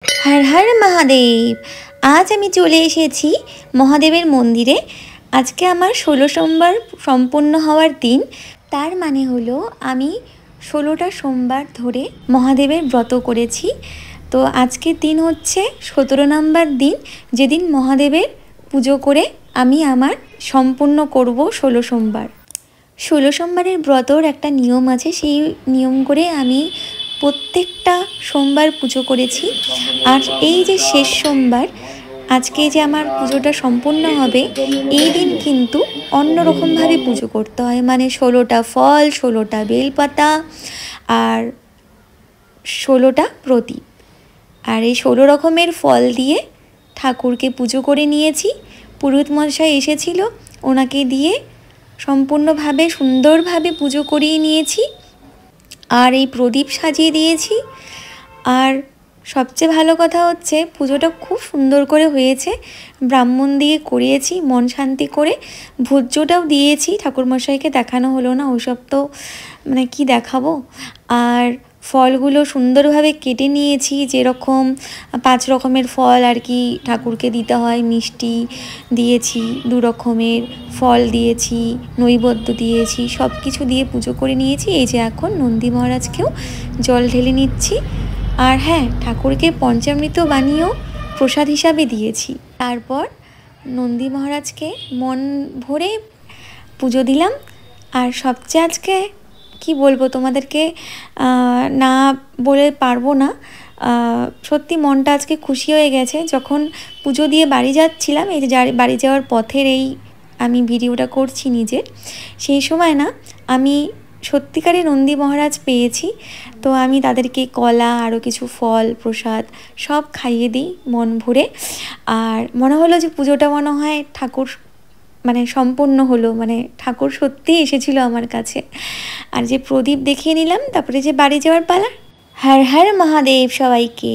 हर हर महादेव। आज आमी चले एसेছি महादेवेर मंदिरे। आज के आमार 16 सोमवार सम्पूर्ण हওয়ার दिन। तार माने हलो आमी 16टा सोमवार धरे महादेवेर व्रत करेছি। तो आज के दिन होच्छे 17 नम्बर दिन, जेदिन महादेवेर पुजो करे आमी आमार सम्पूर्ण करब 16 सोमवार। 16 सोमवारेर व्रतर एकटा नियम आछे, सेई नियम करे आमी प्रत्येकटा सोमवार पुजो करेছি। আর এই যে শেষ সোমবার, আজকে যে আমার পুজোটা সম্পূর্ণ হবে, এই দিন কিন্তু অন্যরকমভাবে পুজো করতে হয়। মানে 16টা ফল, 16টা বেলপাতা আর 16টা প্রদীপ। আর এই 16 রকমের ফল দিয়ে ঠাকুরকে পুজো করে নিয়েছি। পুরোহিত মশাই এসেছিল, ওনাকে দিয়ে সম্পূর্ণভাবে সুন্দরভাবে পুজো করিয়ে নিয়েছি। আর এই প্রদীপ সাজিয়ে দিয়েছি। আর সবচেয়ে ভালো কথা হচ্ছে পুজোটা খুব সুন্দর করে হয়েছে। ব্রাহ্মণ দিয়ে করিয়েছি মন শান্তি করে। ভোজ্যটাও দিয়েছি, ঠাকুরমশাইকে দেখানো হলো না, ওইসব তো মানে কি দেখাবো। আর ফলগুলো সুন্দরভাবে কেটে নিয়েছি, যেরকম 5 রকমের ফল আর কি ঠাকুরকে দিতে হয়। মিষ্টি দিয়েছি, 2 রকমের ফল দিয়েছি, নৈবেদ্য দিয়েছি, সব কিছু দিয়ে পুজো করে নিয়েছি। এই যে এখন নন্দী মহারাজকেও জল ঢেলে নিচ্ছি। আর হ্যাঁ, ঠাকুরকে পঞ্চামৃত বানিয়েও প্রসাদ হিসাবে দিয়েছি। তারপর নন্দী মহারাজকে মন ভরে পুজো দিলাম। আর সবচেয়ে আজকে কি বলবো তোমাদেরকে, না বলে পারবো না। সত্যি মনটা আজকে খুশি হয়ে গেছে। যখন পুজো দিয়ে বাড়ি যাচ্ছিলাম, এই যে বাড়ি যাওয়ার পথের এই আমি ভিডিওটা করছি নিজের, সেই সময় না আমি সত্যিকারে নন্দী মহারাজ পেয়েছি। তো আমি তাদেরকে কলা আরও কিছু ফল প্রসাদ সব খাইয়ে দিই মন ভরে। আর মনে হলো যে পুজোটা মনে হয় ঠাকুর মানে সম্পূর্ণ হলো, মানে ঠাকুর সত্যিই এসেছিল আমার কাছে। আর যে প্রদীপ দেখিয়ে নিলাম, তারপরে যে বাড়ি যাওয়ার পালা। হর হর মহাদেব সবাইকে।